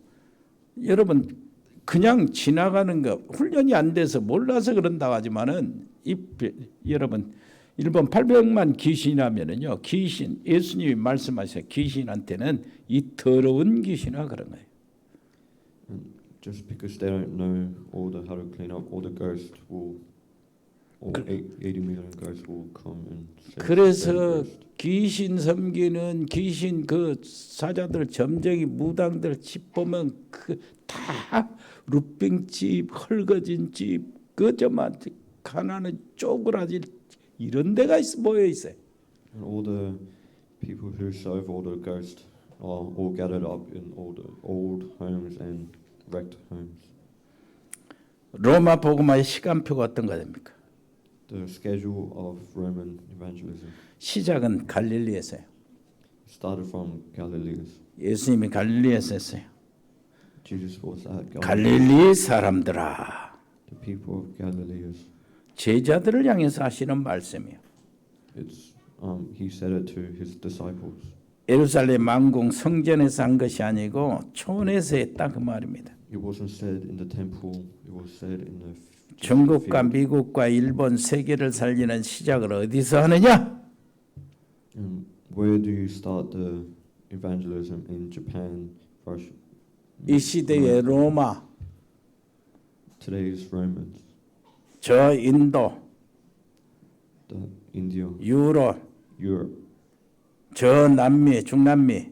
여러분 그냥 지나가는 거 훈련이 안 돼서 몰라서 그런다고 하지만은 여러분 일본 800만 귀신이라면은요. 귀신 예수님이 말씀하셔 귀신한테는 이 더러운 귀신아 그런 거예요. And just because they don't know all the how to clean up, all the ghosts will, all 80 million ghosts will come and say. 그래서 귀신 섬기는 귀신 그 사자들 점쟁이 무당들 집 보면 그 다 루빙집 헐거진 집 그저만 가난한 쪼그라질 이런 데가 모여 있어요. And all the people who serve all the ghosts are all gathered up in all the old homes and wrecked homes. 로마 복음화의 시간표가 어떤 거 됩니까? The schedule of Roman evangelism 시작은 갈릴리에서요. started from Galilee. 예수님이 갈릴리에서 했어요. Jesus was at Galilee. 갈릴리 사람들아, The people of Galilee. 제자들을 향해서 하시는 말씀이에요. It's he said it to his disciples. 예루살렘 왕궁 성전에서 한 것이 아니고 초원에서 했다 그 말입니다. It wasn't said in the temple. It was said in the 중국과 미국과 일본 세계를 살리는 시작을 어디서 하느냐? Where do you start the evangelism? In Japan, Russia. 이 시대의 로마, Today's Romans, 저 인도, the India, 유럽, Europe, 저 남미, 중남미,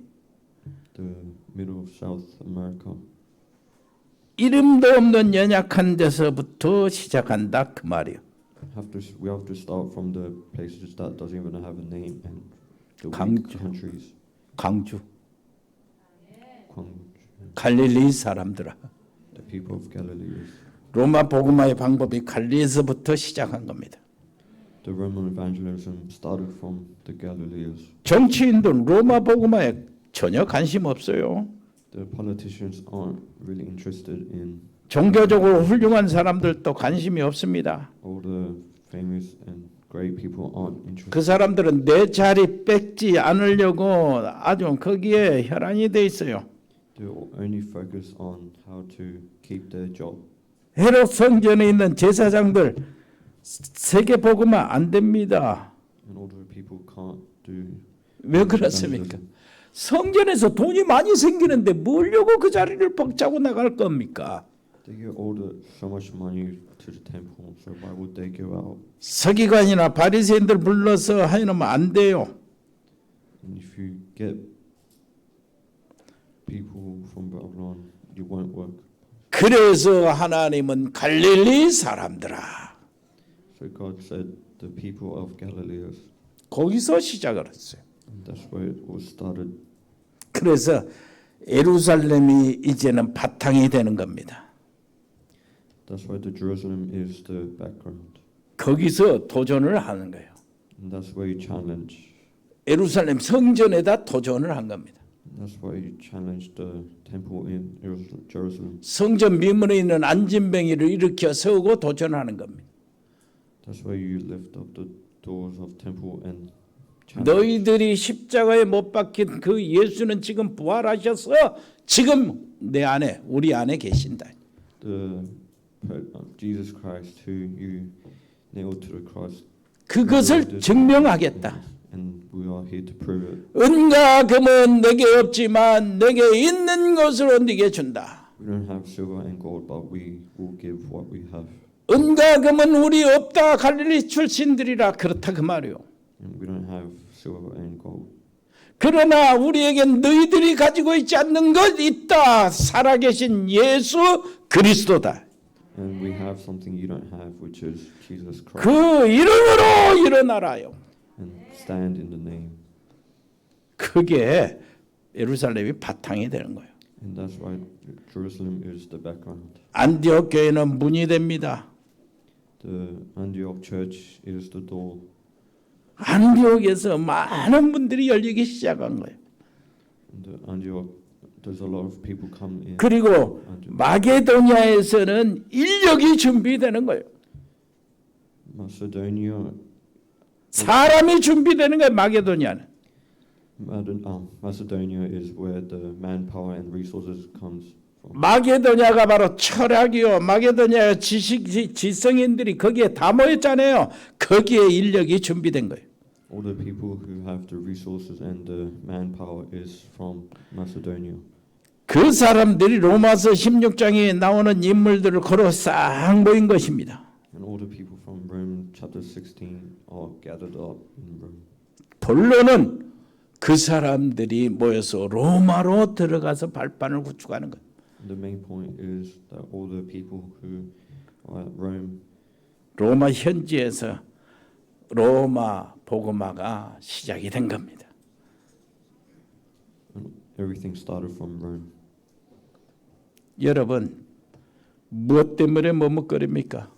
the Middle South America. 이름도 없는 연약한 데서부터 시작한다 그 말이에요. We have to start from the places that doesn't even have a name and the weak 강주. countries. 광주, Gwangju, 갈릴리 사람들아. the people of Galilee. 로마 복음화의 방법이 갈릴리에서부터 시작한 겁니다. The Roman evangelism started from the Galileans. 정치인들은 로마 복음화에 전혀 관심 없어요. The politicians aren't really interested in 종교적으로 훌륭한 사람들도 관심이 없습니다. all the famous and great people aren't interested. 그 사람들은 내 자리 뺏지 않으려고 아주 거기에 혈안이 돼 있어요. They only focus on how to keep their job. 헤롯 성전에 있는 제사장들 세계 복음화 안 됩니다. And all the people can't do. 왜 그렇습니까? 성전에서 돈이 많이 생기는데 뭘려고 그 자리를 벅차고 나갈 겁니까? They get all so much money to the temple, so why would they go out? 서기관이나 바리새인들 불러서 하려면 안 돼요. And if you get people from Babylon, it won't work. 그래서 하나님은 갈릴리 사람들아. So God said, the people of Galilee. 거기서 시작을 했어요. And that's where it was started. 그래서 예루살렘이 이제는 바탕이 되는 겁니다. That's why the Jerusalem is the background. 거기서 도전을 하는 거예요. And that's where you challenge. 예루살렘 성전에다 도전을 한 겁니다. And that's why you challenge the temple in Jerusalem. 성전 미문에 있는 안진뱅이를 일으켜 세우고 도전하는 겁니다. That's why you lift up the doors of temple and challenge. 너희들이 십자가에 못 박힌 그 예수는 지금 부활하셔서 지금 내 안에 우리 안에 계신다. Jesus Christ, who you nailed to the cross. 그것을 증명하겠다. And we are here to prove it. 은과 금은 내게 없지만 내게 있는 것으로 네게 준다. We don't have silver and gold, but we will give what we have. 은과 금은 우리 없다. 갈릴리 출신들이라 그렇다 그 말이요. And we don't have silver and gold. 그러나 우리에겐 너희들이 가지고 있지 않는 것 있다. 살아계신 예수 그리스도다. And we have something you don't have, which is Jesus Christ. 그 이름으로 일어나라요. And stand in the name. 그게 예루살렘이 바탕이 되는 거예요. And that's why Jerusalem is the background. 안디옥 교회는 문이 됩니다. The Antioch church is the door. 안디옥에서 많은 분들이 열리기 시작한 거예요. And the Antioch, there's a lot of people come in. 그리고 마게도니아에서는 인력이 준비되는 거예요. Macedonia, 사람이 준비되는 거예요. 마게도니아는. Macedonia is where the manpower and resources comes from. 마게도니아가 바로 철학이요. 마게도니아 지성인들이 거기에 다 모였잖아요. 거기에 인력이 준비된 거예요. All the people who have the resources and the manpower is from Macedonia. 그 사람들이 로마서 16장에 나오는 인물들을 걸어 싹 모인 것입니다. And all the people from Rome chapter 16 are gathered up in Rome. 본론은 그 사람들이 모여서 로마로 들어가서 발판을 구축하는 것. And the main point is that all the people who are at Rome, 로마 현지에서 로마 복음화가 시작이 된 겁니다. everything started from Rome. 여러분 무엇 때문에 머뭇거립니까?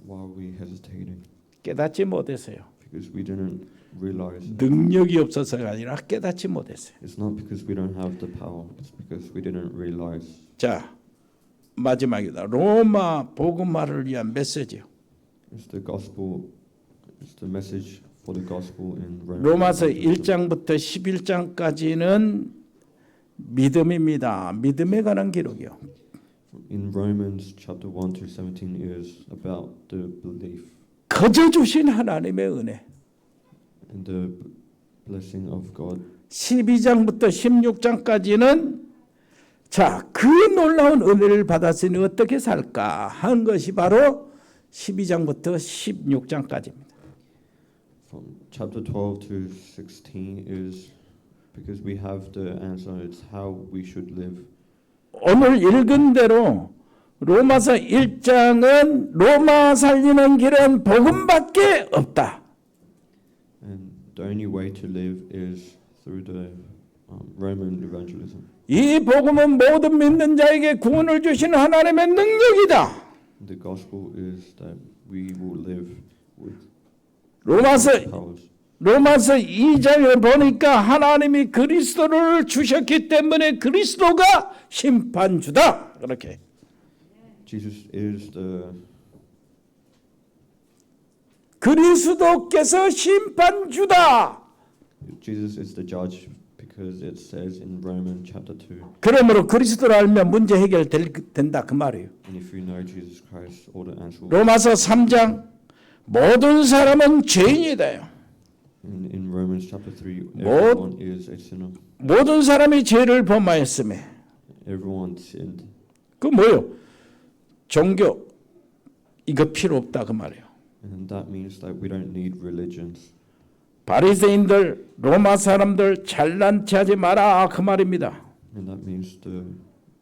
Why are we hesitating? 깨닫지 못했어요. because we didn't realize. 능력이 없어서가 아니라 깨닫지 못했어요. It's not because we don't have the power. It's because we didn't realize. 자, 마지막이다. 로마 복음화를 위한 메시지요. It's the gospel. It's the message for the gospel in Rome. 로마서 1장부터 11장까지는 믿음입니다. 믿음에 관한 기록이요. In Romans chapter 1 to 17 is about the belief 거저 주신 하나님의 은혜. and the blessing of God. 12장부터 16장까지는 자, 그 놀라운 은혜를 받았으니 어떻게 살까 하는 것이 바로 12장부터 16장까지입니다. From chapter 12 to 16 is because we have the answer. It's how we should live. 오늘 읽은 대로 로마서 1장은 로마 살리는 길은 복음밖에 없다. And the only way to live is through the Roman evangelism. 이 복음은 모든 믿는 자에게 구원을 주시는 하나님의 능력이다. The gospel is that we will live with 로마서 powers. 2장에 보니까 하나님이 그리스도를 주셨기 때문에 그리스도가 심판주다. 그렇게. Jesus is the 그리스도께서 심판주다. Jesus is the judge because it says in Romans chapter 2. 그러므로 그리스도를 알면 문제 해결된다 그 말이에요. And if you know Jesus Christ, all the answer. 로마서 3장 모든 사람은 죄인이다요. In Romans chapter 3, everyone is a sinner. 모든 사람이 죄를 범하였음에 Everyone sinned. 그 뭐요? 종교 이거 필요 없다 그 말이에요. And that means that we don't need religions. 바리새인들 로마 사람들 잘난 체하지 마라 그 말입니다. And that means the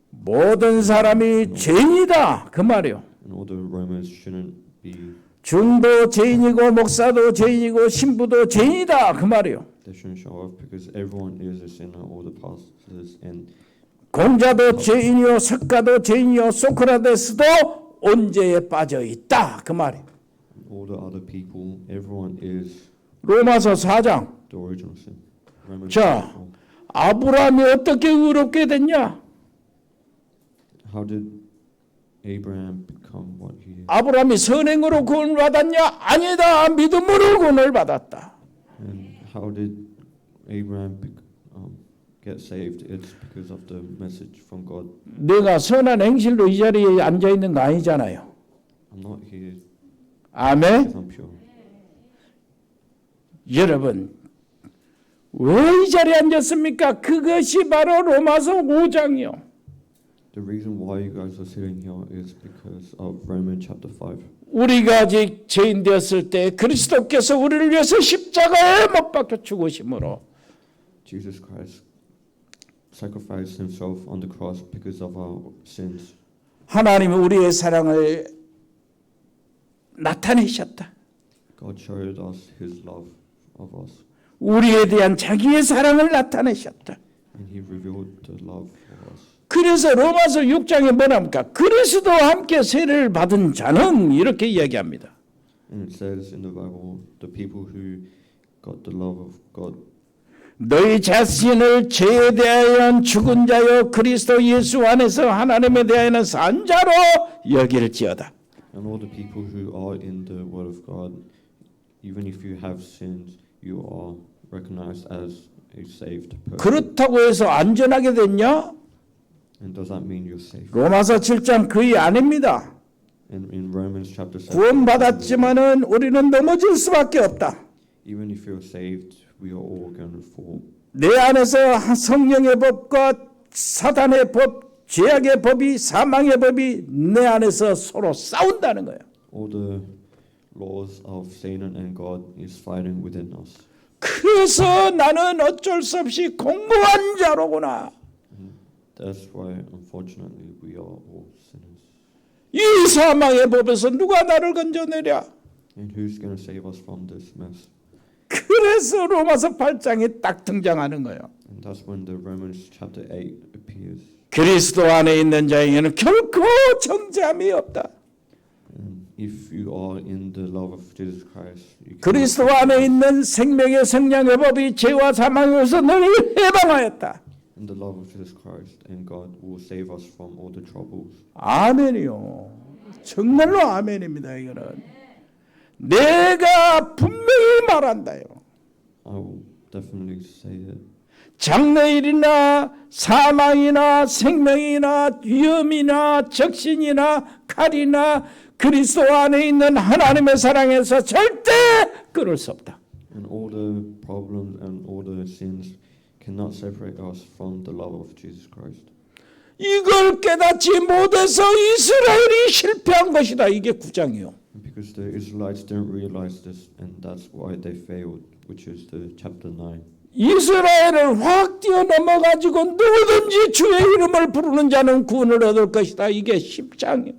모든 사람이 죄인이다 그 말이에요. and all the Romans shouldn't be. 중도 죄인이고 목사도 죄인이고 신부도 죄인이다 그 말이에요. They shouldn't show off because everyone is a sinner. All the pastors and 공자도 죄인이요 석가도 죄인이요 소크라테스도 온죄에 빠져 있다 그 말이에요. all the other people. Everyone is 로마서 4장. the original sin. Romans 자, chapter 4. 아브라함이 어떻게 의롭게 됐냐? How did Abraham become what he is? 아브라함이 선행으로 구원을 받았냐? 아니다. 믿음으로 구원을 받았다. And how did Abraham get saved? It's because of the message from God. 내가 선한 행실로 이 자리에 앉아 있는 거 아니잖아요. I'm not here 아멘. because I'm pure. 여러분 왜 이 자리에 앉았습니까? 그것이 바로 로마서 5장이요. The reason why you guys are sitting here is because of Romans chapter 5. 우리가 아직 죄인 되었을 때 그리스도께서 우리를 위해서 십자가에 못 박혀 죽으심으로 Jesus Christ sacrificed himself on the cross because of our sins. 하나님은 우리의 사랑을 나타내셨다. God showed us his love of us. 우리에 대한 자기의 사랑을 나타내셨다. And he revealed the love for us. 그래서 로마서 6장에 뭐랍니까? 그리스도와 함께 세례를 받은 자는 이렇게 이야기합니다. And it says in the Bible, the people who got the love of God. 너희 자신을 죄에 대하여 죽은 자요 그리스도 예수 안에서 하나님에 대하여는 산 자로 여길지어다. And all the people who are in the Word of God, even if you have sinned, you are recognized as a saved person. 그렇다고 해서 안전하게 됐냐? And does that mean you're saved? 로마서 7장 그이 아닙니다. And in Romans chapter 7, 구원받았지만은 우리는 넘어질 수밖에 없다. even if you're saved, we are all going to fall. 내 안에서 성령의 법과 사단의 법, 죄악의 법이 사망의 법이 내 안에서 서로 싸운다는 거예요. All the laws of Satan and God is fighting within us. 그래서 나는 어쩔 수 없이 공고한 자로구나. That's why, unfortunately, we are all sinners. 이 사망의 법에서 누가 나를 건져내랴? And who's going to save us from this mess? 그래서 로마서 8장에 딱 등장하는 거예요. And that's when the Romans chapter 8 appears. 그리스도 안에 있는 자에게는 결코 정죄함이 없다. And if you are in the love of Jesus Christ, you cannot 그리스도 안에 있는 생명의 성령의 법이 죄와 사망에서 너를 해방하였다. in the love of Jesus Christ, and God will save us from all the troubles. 아멘이요. 정말로 아멘입니다. 이거는 내가 분명히 말한다요. I will definitely say it. 장래일이나 사망이나 생명이나 위험이나 적신이나 칼이나 그리스도 안에 있는 하나님의 사랑에서 절대 끊을 수 없다. And all the problems and all the sins cannot separate us from the love of Jesus Christ. 이걸 깨닫지 못해서 이스라엘이 실패한 것이다. 이게 9장이요. Because the Israelites didn't realize this, and that's why they failed, which is the chapter 9. 이스라엘을 확 뛰어넘어 가지고 누구든지 주의 이름을 부르는 자는 구원을 얻을 것이다. 이게 10장이요.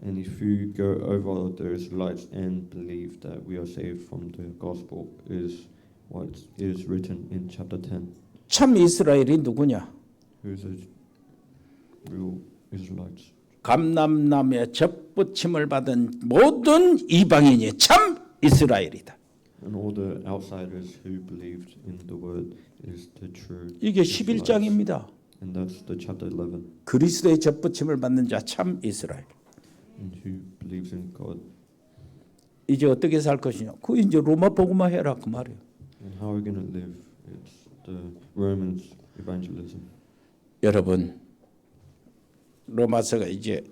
And if you go over the Israelites and believe that we are saved from the gospel, is what is written in chapter 10. 참 이스라엘이 누구냐? Who's the real Israelites? 감람나무의 접붙임을 받은 모든 이방인이 참 이스라엘이다. And all the outsiders who believed in the word is the true 이게 Israelites. 11장입니다. And that's the chapter 11. 그리스도의 접붙임을 받는 자 참 이스라엘. And who believes in God. 이제 어떻게 살 것이냐? 그 이제 로마 복음화 해라 그 말이에요. And how are we going to live? It's the Romans evangelism. 여러분 로마서가 이제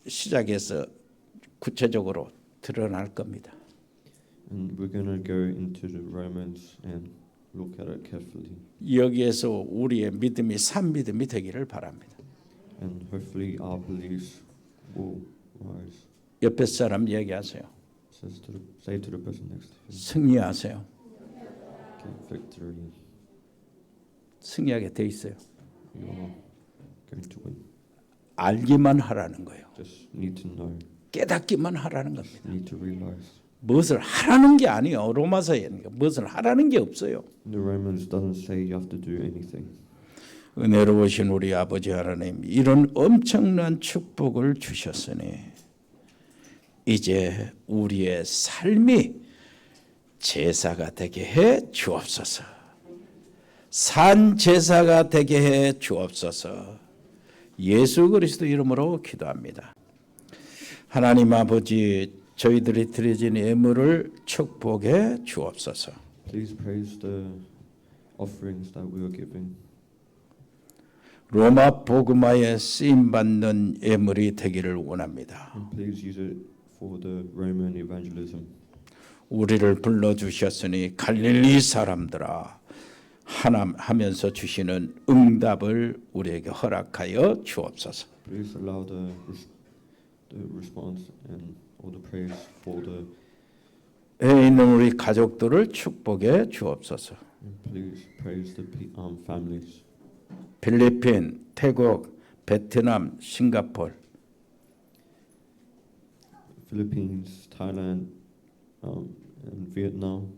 시작해서 구체적으로 드러날 겁니다. And we're going to go into the Romans and look at it carefully. 여기에서 우리의 믿음이 산 믿음이 되기를 바랍니다. And hopefully our beliefs will rise. 옆에 사람 얘기하세요. Say to the person next to you, 승리하세요. get victory. 승리하게 돼 있어요. You're going to win. 알기만 하라는 거예요. Just need to know. 깨닫기만 하라는 겁니다. Need to realize. 무엇을 하라는 게 아니에요. 로마서에는 무엇을 하라는 게 없어요. The Romans doesn't say you have to do anything. 은혜로우신 우리 아버지 하나님, 이런 엄청난 축복을 주셨으니 이제 우리의 삶이 제사가 되게 해 주옵소서. 산 제사가 되게 해 주옵소서. 예수 그리스도 이름으로 기도합니다. 하나님 아버지, 저희들이 드려진 예물을 축복해 주옵소서. Please praise the offerings that we are giving. 로마 복음화에 쓰임 받는 예물이 되기를 원합니다. And please use it for the Roman evangelism. 우리를 불러 주셨으니 갈릴리 사람들아 하나하면서 주시는 응답을 우리에게 허락하여 주옵소서. Please allow the response and all the praise for the. 에 있는 우리 가족들을 축복해 주옵소서. And please praise the families. 필리핀, 태국, 베트남, 싱가포르, Philippines, Thailand, and Vietnam,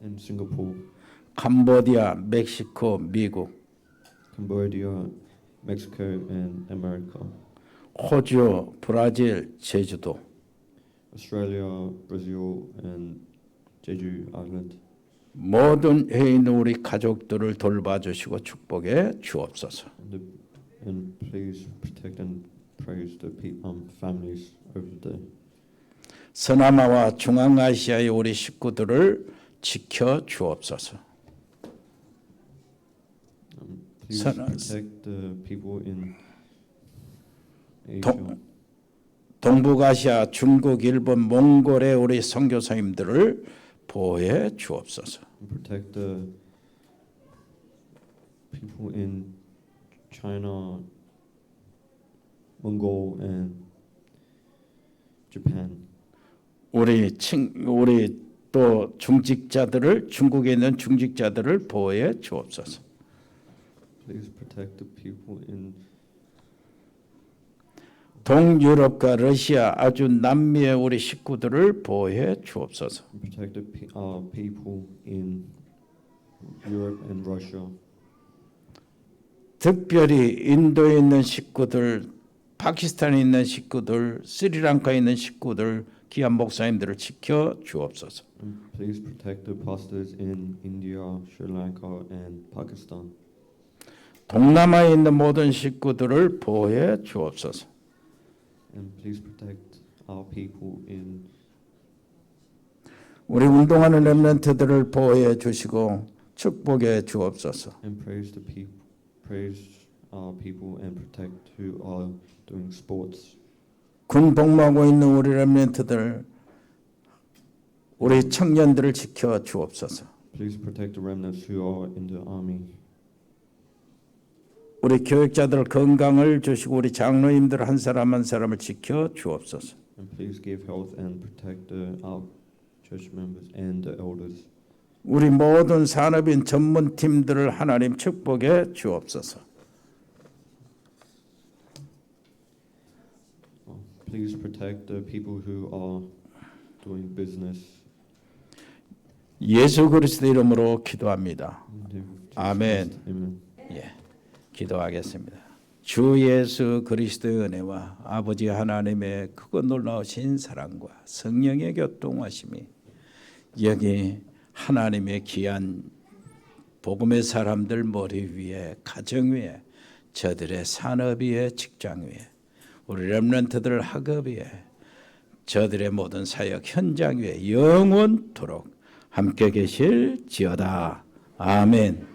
and Singapore, 캄보디아, 멕시코, 미국, Cambodia, Mexico, and America, 호주, 브라질, 제주도, Australia, Brazil, and Jeju Island. 모든 해에 있는 우리 가족들을 돌봐주시고 축복해 주옵소서. And please protect and praise the families over there. 서남아와 중앙아시아의 우리 식구들을 지켜 주옵소서. Please protect the people in Asia. 동북아시아, 중국, 일본, 몽골의 우리 선교사님들을 보호해 주옵소서. Protect the people in China, Mongol, and Japan. 우리 또 중직자들을 중국에 있는 중직자들을 보호해 주옵소서. Please protect the people in 동유럽과 러시아 아주 남미의 우리 식구들을 보호해 주옵소서. protect our people in Europe and Russia. 특별히 인도에 있는 식구들 파키스탄에 있는 식구들, 스리랑카에 있는 식구들, 귀한 목사님들을 지켜 주옵소서. Please protect the pastors in India, Sri Lanka, and Pakistan. 동남아에 있는 모든 식구들을 보호해 주옵소서. And please protect our people in 우리 운동하는 렘넌트들을 보호해 주시고 축복해 주옵소서. and praise our people and protect who are doing sports. 군 복무하고 있는 우리 렘넌트들, 우리 청년들을 지켜 주옵소서. Please protect the remnants who are in the army. 우리 교육자들 건강을 주시고 우리 장로님들 한 사람 한 사람을 지켜 주옵소서. And please give health and protect our church members and the elders. 우리 모든 산업인 전문팀들을 하나님 축복해 주옵소서. Please protect the people who are doing business. 예수 그리스도 이름으로 기도합니다. In the name of Jesus 아멘. Christ. Amen. 예, 기도하겠습니다. 주 예수 그리스도의 은혜와 아버지 하나님의 크고 놀라우신 사랑과 성령의 교통하심이 여기 하나님의 귀한 복음의 사람들 머리 위에, 가정 위에, 저들의 산업 위에, 직장 위에, 우리 렘넌트들 학업 위에, 저들의 모든 사역 현장 위에 영원토록 함께 계실지어다. 아멘.